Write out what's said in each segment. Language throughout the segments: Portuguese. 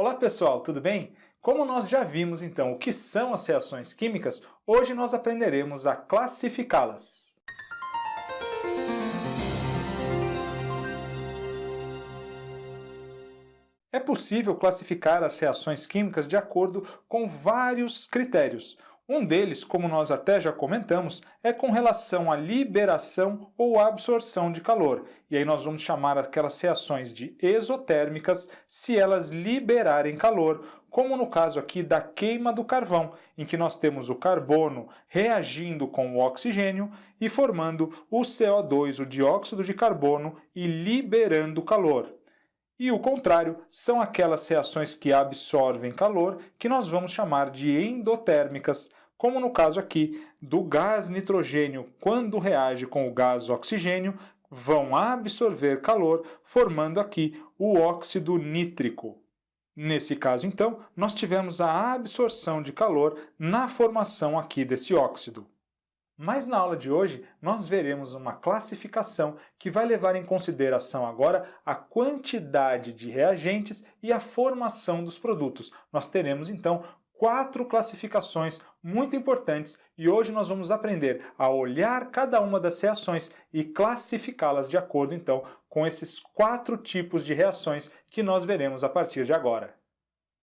Olá pessoal, tudo bem? Como nós já vimos então o que são as reações químicas, hoje nós aprenderemos a classificá-las. É possível classificar as reações químicas de acordo com vários critérios. Um deles, como nós até já comentamos, é com relação à liberação ou absorção de calor. E aí nós vamos chamar aquelas reações de exotérmicas se elas liberarem calor, como no caso aqui da queima do carvão, em que nós temos o carbono reagindo com o oxigênio e formando o CO2, o dióxido de carbono, e liberando calor. E o contrário são aquelas reações que absorvem calor, que nós vamos chamar de endotérmicas, como no caso aqui do gás nitrogênio, quando reage com o gás oxigênio, vão absorver calor, formando aqui o óxido nítrico. Nesse caso, então, nós tivemos a absorção de calor na formação aqui desse óxido. Mas na aula de hoje, nós veremos uma classificação que vai levar em consideração agora a quantidade de reagentes e a formação dos produtos. Nós teremos, então, 4 classificações muito importantes e hoje nós vamos aprender a olhar cada uma das reações e classificá-las de acordo, então, com esses 4 tipos de reações que nós veremos a partir de agora.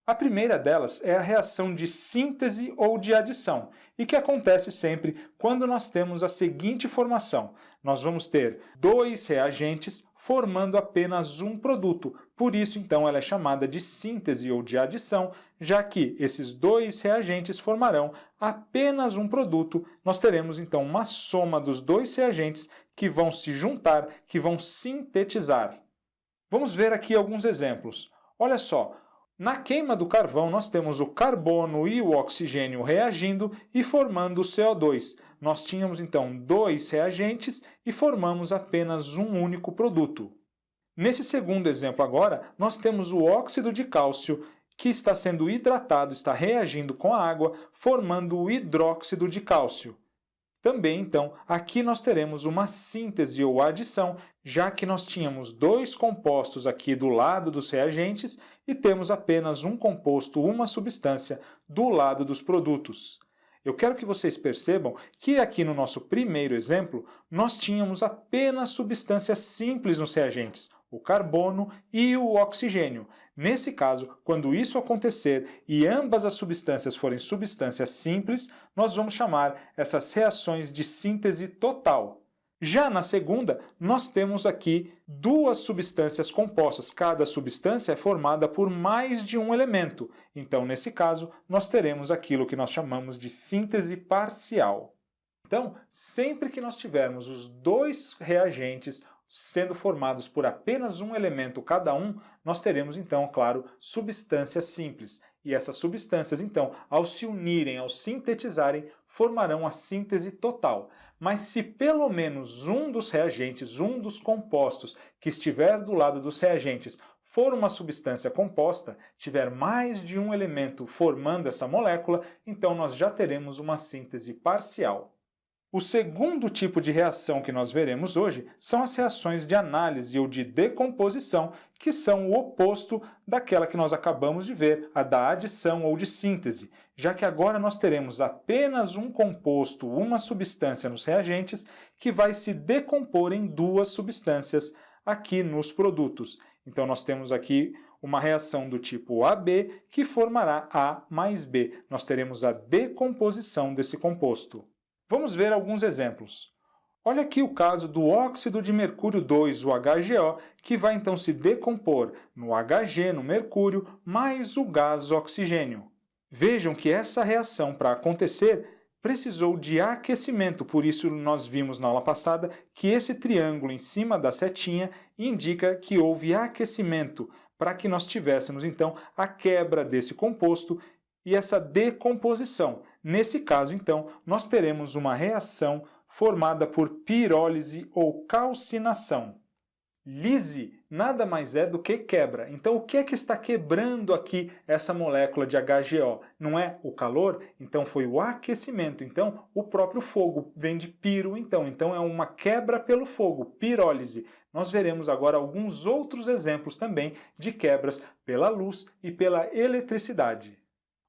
A primeira delas é a reação de síntese ou de adição, e que acontece sempre quando nós temos a seguinte formação. Nós vamos ter 2 reagentes formando apenas um produto, por isso então ela é chamada de síntese ou de adição, já que esses 2 reagentes formarão apenas um produto, nós teremos então uma soma dos 2 reagentes que vão se juntar, que vão sintetizar. Vamos ver aqui alguns exemplos. Olha só. Na queima do carvão, nós temos o carbono e o oxigênio reagindo e formando o CO2. Nós tínhamos, então, 2 reagentes e formamos apenas um único produto. Nesse segundo exemplo agora, nós temos o óxido de cálcio, que está sendo hidratado, está reagindo com a água, formando o hidróxido de cálcio. Também, então, aqui nós teremos uma síntese ou adição, já que nós tínhamos 2 compostos aqui do lado dos reagentes e temos apenas um composto, uma substância, do lado dos produtos. Eu quero que vocês percebam que aqui no nosso primeiro exemplo, nós tínhamos apenas substâncias simples nos reagentes, o carbono e o oxigênio. Nesse caso, quando isso acontecer e ambas as substâncias forem substâncias simples, nós vamos chamar essas reações de síntese total. Já na segunda, nós temos aqui 2 substâncias compostas. Cada substância é formada por mais de um elemento. Então, nesse caso, nós teremos aquilo que nós chamamos de síntese parcial. Então, sempre que nós tivermos os 2 reagentes sendo formados por apenas um elemento cada um, nós teremos então, claro, substâncias simples. E essas substâncias, então, ao se unirem, ao sintetizarem, formarão a síntese total. Mas se pelo menos um dos reagentes, um dos compostos que estiver do lado dos reagentes for uma substância composta, tiver mais de um elemento formando essa molécula, então nós já teremos uma síntese parcial. O segundo tipo de reação que nós veremos hoje são as reações de análise ou de decomposição, que são o oposto daquela que nós acabamos de ver, a da adição ou de síntese, já que agora nós teremos apenas um composto, uma substância nos reagentes, que vai se decompor em 2 substâncias aqui nos produtos. Então nós temos aqui uma reação do tipo AB, que formará A mais B. Nós teremos a decomposição desse composto. Vamos ver alguns exemplos. Olha aqui o caso do óxido de mercúrio 2, o HGO, que vai então se decompor no Hg, no mercúrio, mais o gás oxigênio. Vejam que essa reação, para acontecer, precisou de aquecimento, por isso nós vimos na aula passada que esse triângulo em cima da setinha indica que houve aquecimento, para que nós tivéssemos então a quebra desse composto e essa decomposição. Nesse caso, então, nós teremos uma reação formada por pirólise ou calcinação. Lise nada mais é do que quebra. Então, o que é que está quebrando aqui essa molécula de HGO? Não é o calor? Então, foi o aquecimento. Então, o próprio fogo vem de piro, então é uma quebra pelo fogo, pirólise. Nós veremos agora alguns outros exemplos também de quebras pela luz e pela eletricidade.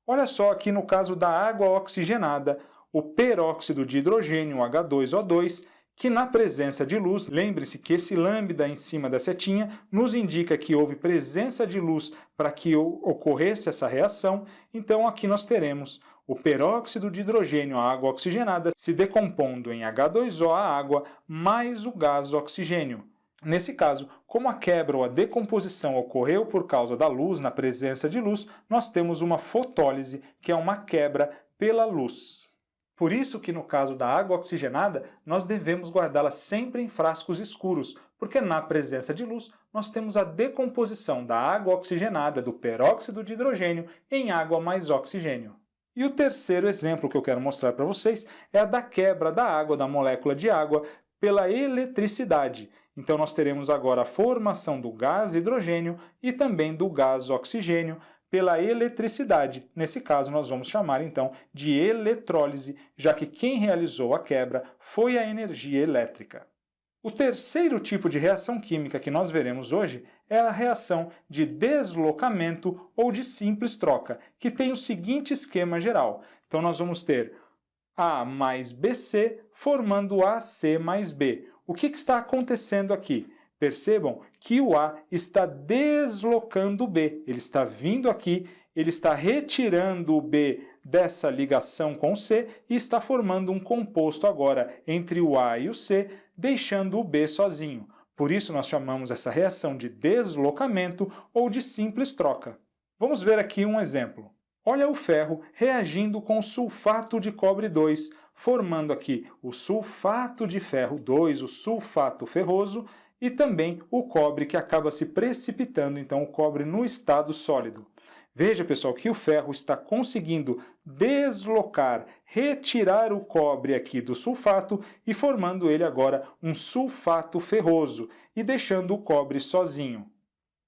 Olha só aqui no caso da água oxigenada, o peróxido de hidrogênio H2O2, que na presença de luz, lembre-se que esse lambda em cima da setinha nos indica que houve presença de luz para que ocorresse essa reação, então aqui nós teremos o peróxido de hidrogênio, a água oxigenada, se decompondo em H2O, a água, mais o gás oxigênio. Nesse caso, como a quebra ou a decomposição ocorreu por causa da luz, na presença de luz, nós temos uma fotólise, que é uma quebra pela luz. Por isso que no caso da água oxigenada, nós devemos guardá-la sempre em frascos escuros, porque na presença de luz nós temos a decomposição da água oxigenada, do peróxido de hidrogênio, em água mais oxigênio. E o terceiro exemplo que eu quero mostrar para vocês é a da quebra da água, da molécula de água, pela eletricidade. Então nós teremos agora a formação do gás hidrogênio e também do gás oxigênio, pela eletricidade. Nesse caso, nós vamos chamar então de eletrólise, já que quem realizou a quebra foi a energia elétrica. O terceiro tipo de reação química que nós veremos hoje é a reação de deslocamento ou de simples troca, que tem o seguinte esquema geral. Então nós vamos ter A mais BC formando AC mais B. O que está acontecendo aqui? Percebam que o A está deslocando o B. Ele está vindo aqui, ele está retirando o B dessa ligação com o C e está formando um composto agora entre o A e o C, deixando o B sozinho. Por isso nós chamamos essa reação de deslocamento ou de simples troca. Vamos ver aqui um exemplo. Olha o ferro reagindo com o sulfato de cobre 2, formando aqui o sulfato de ferro 2, o sulfato ferroso, e também o cobre que acaba se precipitando, então o cobre no estado sólido. Veja, pessoal, que o ferro está conseguindo deslocar, retirar o cobre aqui do sulfato e formando ele agora um sulfato ferroso e deixando o cobre sozinho.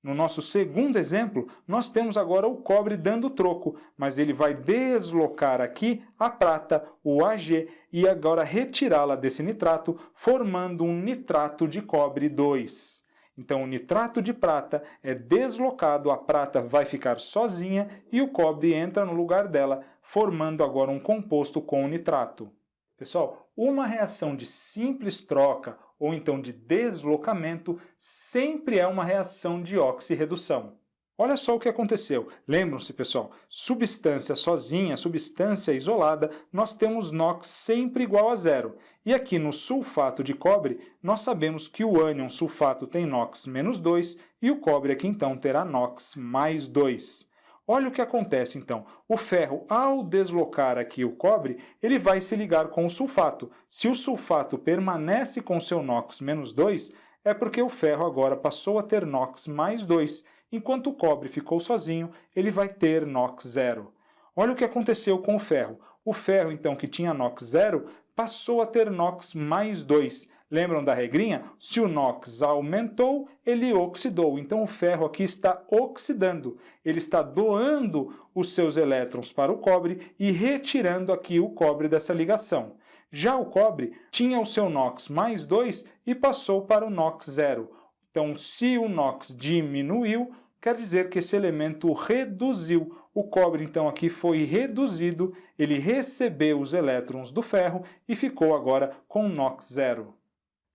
No nosso segundo exemplo, nós temos agora o cobre dando troco, mas ele vai deslocar aqui a prata, o Ag, e agora retirá-la desse nitrato, formando um nitrato de cobre 2. Então, o nitrato de prata é deslocado, a prata vai ficar sozinha e o cobre entra no lugar dela, formando agora um composto com o nitrato. Pessoal, uma reação de simples troca ou então de deslocamento, sempre é uma reação de oxirredução. Olha só o que aconteceu. Lembram-se, pessoal, substância sozinha, substância isolada, nós temos NOx sempre igual a zero. E aqui no sulfato de cobre, nós sabemos que o ânion sulfato tem NOx menos 2 e o cobre aqui então terá NOx mais 2. Olha o que acontece então. O ferro, ao deslocar aqui o cobre, ele vai se ligar com o sulfato. Se o sulfato permanece com seu NOx menos 2, é porque o ferro agora passou a ter NOx mais 2. Enquanto o cobre ficou sozinho, ele vai ter NOx zero. Olha o que aconteceu com o ferro. O ferro, então, que tinha NOx zero, passou a ter NOx mais 2. Lembram da regrinha? Se o NOx aumentou, ele oxidou. Então o ferro aqui está oxidando. Ele está doando os seus elétrons para o cobre e retirando aqui o cobre dessa ligação. Já o cobre tinha o seu NOx mais 2 e passou para o NOx zero. Então, se o NOx diminuiu, quer dizer que esse elemento reduziu. O cobre, então, aqui foi reduzido, ele recebeu os elétrons do ferro e ficou agora com NOx zero.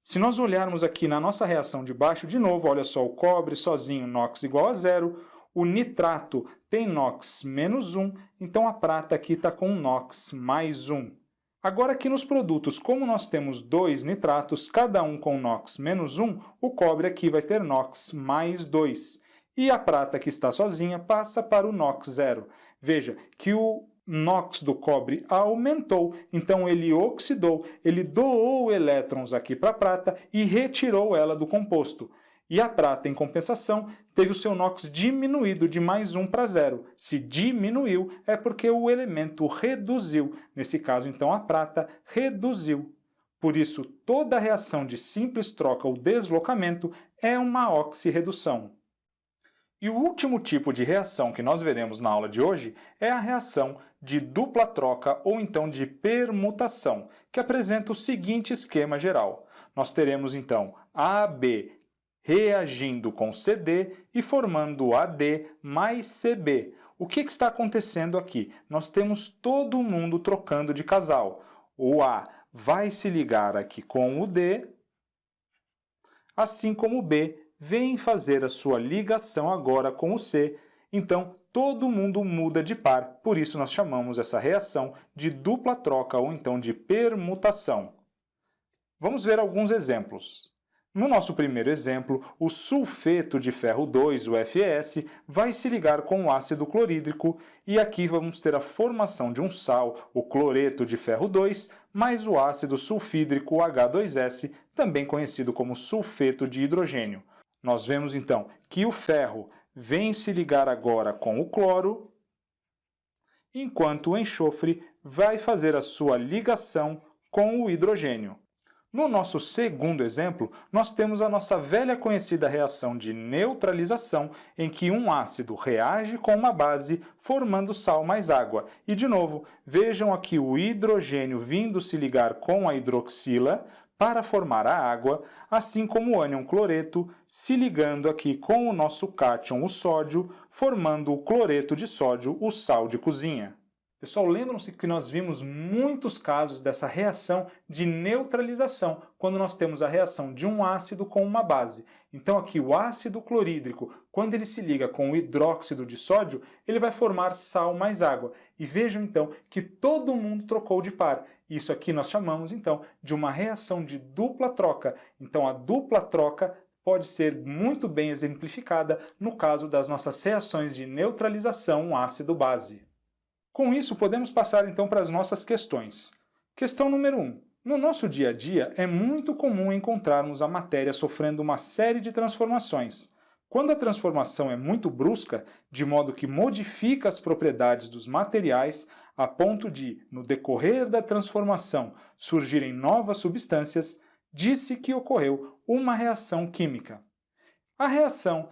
Se nós olharmos aqui na nossa reação de baixo, de novo, olha só, o cobre sozinho, NOx igual a zero, o nitrato tem NOx menos 1, então a prata aqui está com NOx mais 1. Agora aqui nos produtos, como nós temos dois nitratos, cada um com NOx menos 1, o cobre aqui vai ter NOx mais 2. E a prata que está sozinha passa para o NOx zero. Veja que o NOx do cobre aumentou, então ele oxidou, ele doou elétrons aqui para a prata e retirou ela do composto. E a prata, em compensação, teve o seu NOx diminuído de mais 1 para 0. Se diminuiu, é porque o elemento reduziu. Nesse caso, então, a prata reduziu. Por isso, toda reação de simples troca ou deslocamento é uma oxirredução. E o último tipo de reação que nós veremos na aula de hoje é a reação de dupla troca ou então de permutação, que apresenta o seguinte esquema geral. Nós teremos então AB reagindo com CD e formando AD mais CB. O que está acontecendo aqui? Nós temos todo mundo trocando de casal. O A vai se ligar aqui com o D, assim como o B vem fazer a sua ligação agora com o C. Então, todo mundo muda de par, por isso nós chamamos essa reação de dupla troca ou então de permutação. Vamos ver alguns exemplos. No nosso primeiro exemplo, o sulfeto de ferro 2, o FeS, vai se ligar com o ácido clorídrico e aqui vamos ter a formação de um sal, o cloreto de ferro 2, mais o ácido sulfídrico, o H2S, também conhecido como sulfeto de hidrogênio. Nós vemos então que o ferro vem se ligar agora com o cloro, enquanto o enxofre vai fazer a sua ligação com o hidrogênio. No nosso segundo exemplo, nós temos a nossa velha conhecida reação de neutralização, em que um ácido reage com uma base, formando sal mais água. E, de novo, vejam aqui o hidrogênio vindo se ligar com a hidroxila para formar a água, assim como o ânion cloreto se ligando aqui com o nosso cátion, o sódio, formando o cloreto de sódio, o sal de cozinha. Pessoal, lembram-se que nós vimos muitos casos dessa reação de neutralização, quando nós temos a reação de um ácido com uma base. Então aqui o ácido clorídrico, quando ele se liga com o hidróxido de sódio, ele vai formar sal mais água. E vejam então que todo mundo trocou de par. Isso aqui nós chamamos então de uma reação de dupla troca. Então a dupla troca pode ser muito bem exemplificada no caso das nossas reações de neutralização ácido-base. Com isso, podemos passar então para as nossas questões. Questão número 1. No nosso dia a dia, é muito comum encontrarmos a matéria sofrendo uma série de transformações. Quando a transformação é muito brusca, de modo que modifica as propriedades dos materiais, a ponto de, no decorrer da transformação, surgirem novas substâncias, disse que ocorreu uma reação química. A reação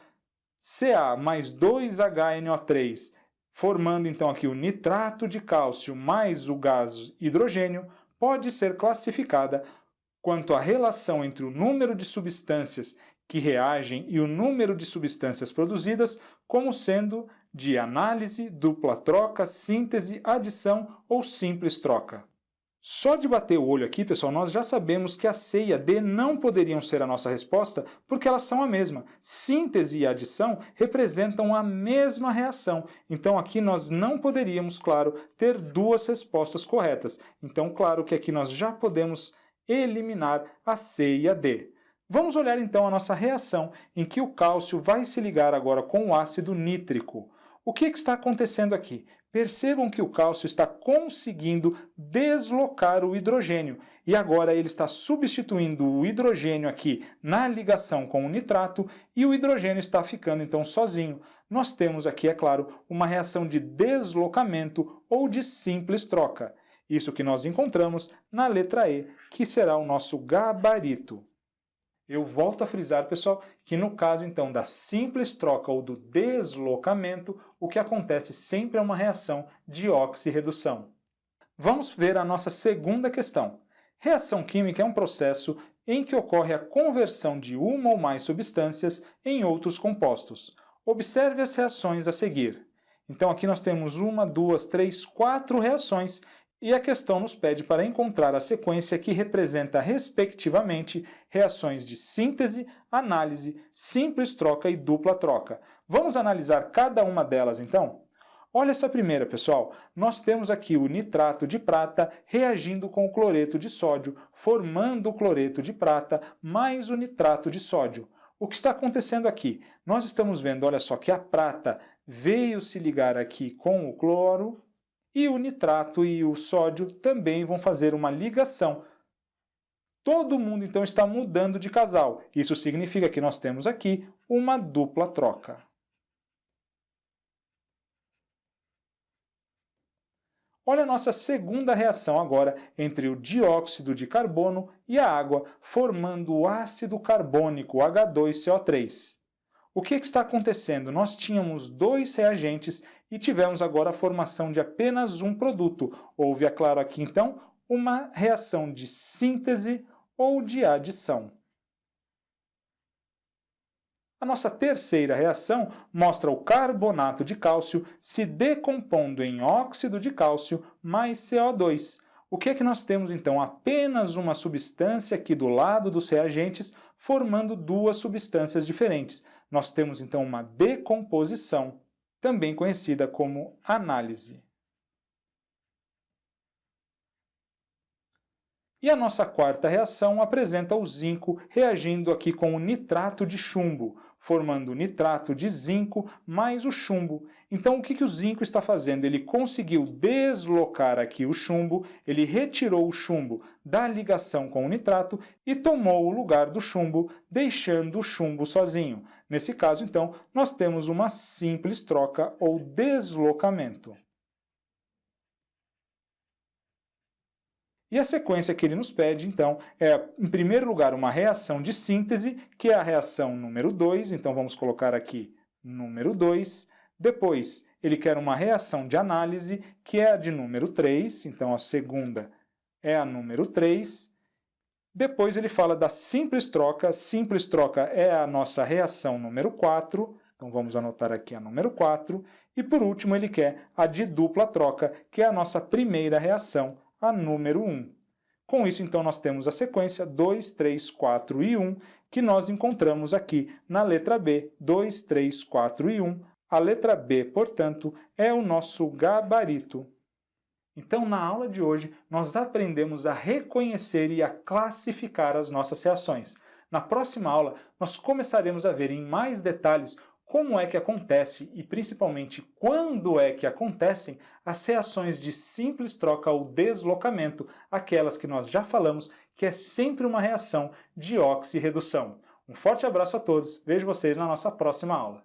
Ca mais 2HNO3 formando então aqui o nitrato de cálcio mais o gás hidrogênio, pode ser classificada quanto à relação entre o número de substâncias que reagem e o número de substâncias produzidas como sendo de análise, dupla troca, síntese, adição ou simples troca. Só de bater o olho aqui, pessoal, nós já sabemos que a C e a D não poderiam ser a nossa resposta porque elas são a mesma. Síntese e adição representam a mesma reação. Então aqui nós não poderíamos, claro, ter duas respostas corretas. Então, claro que aqui nós já podemos eliminar a C e a D. Vamos olhar então a nossa reação em que o cálcio vai se ligar agora com o ácido nítrico. O que está acontecendo aqui? Percebam que o cálcio está conseguindo deslocar o hidrogênio e agora ele está substituindo o hidrogênio aqui na ligação com o nitrato e o hidrogênio está ficando então sozinho. Nós temos aqui, é claro, uma reação de deslocamento ou de simples troca. Isso que nós encontramos na letra E, que será o nosso gabarito. Eu volto a frisar, pessoal, que no caso então da simples troca ou do deslocamento, o que acontece sempre é uma reação de oxirredução. Vamos ver a nossa segunda questão. Reação química é um processo em que ocorre a conversão de uma ou mais substâncias em outros compostos. Observe as reações a seguir. Então aqui nós temos 1, 2, 3, 4 reações e a questão nos pede para encontrar a sequência que representa, respectivamente, reações de síntese, análise, simples troca e dupla troca. Vamos analisar cada uma delas, então? Olha essa primeira, pessoal. Nós temos aqui o nitrato de prata reagindo com o cloreto de sódio, formando o cloreto de prata mais o nitrato de sódio. O que está acontecendo aqui? Nós estamos vendo, olha só, que a prata veio se ligar aqui com o cloro, e o nitrato e o sódio também vão fazer uma ligação. Todo mundo então está mudando de casal. Isso significa que nós temos aqui uma dupla troca. Olha a nossa segunda reação agora entre o dióxido de carbono e a água, formando o ácido carbônico H2CO3. O que está acontecendo? Nós tínhamos dois reagentes e tivemos agora a formação de apenas um produto. Houve, é claro, aqui então, uma reação de síntese ou de adição. A nossa terceira reação mostra o carbonato de cálcio se decompondo em óxido de cálcio mais CO2. O que é que nós temos então? Apenas uma substância aqui do lado dos reagentes formando duas substâncias diferentes. Nós temos então uma decomposição, também conhecida como análise. E a nossa quarta reação apresenta o zinco reagindo aqui com o nitrato de chumbo, formando o nitrato de zinco mais o chumbo. Então, o que o zinco está fazendo? Ele conseguiu deslocar aqui o chumbo, ele retirou o chumbo da ligação com o nitrato e tomou o lugar do chumbo, deixando o chumbo sozinho. Nesse caso, então, nós temos uma simples troca ou deslocamento. E a sequência que ele nos pede, então, é, em primeiro lugar, uma reação de síntese, que é a reação número 2, então vamos colocar aqui número 2. Depois, ele quer uma reação de análise, que é a de número 3, então a segunda é a número 3. Depois ele fala da simples troca é a nossa reação número 4, então vamos anotar aqui a número 4. E por último, ele quer a de dupla troca, que é a nossa primeira reação, a número 1. Com isso, então, nós temos a sequência 2, 3, 4 e 1, que nós encontramos aqui na letra B, 2, 3, 4 e 1. A letra B, portanto, é o nosso gabarito. Então, na aula de hoje, nós aprendemos a reconhecer e a classificar as nossas reações. Na próxima aula, nós começaremos a ver em mais detalhes como é que acontece e, principalmente, quando é que acontecem as reações de simples troca ou deslocamento, aquelas que nós já falamos, que é sempre uma reação de oxirredução. Um forte abraço a todos, vejo vocês na nossa próxima aula.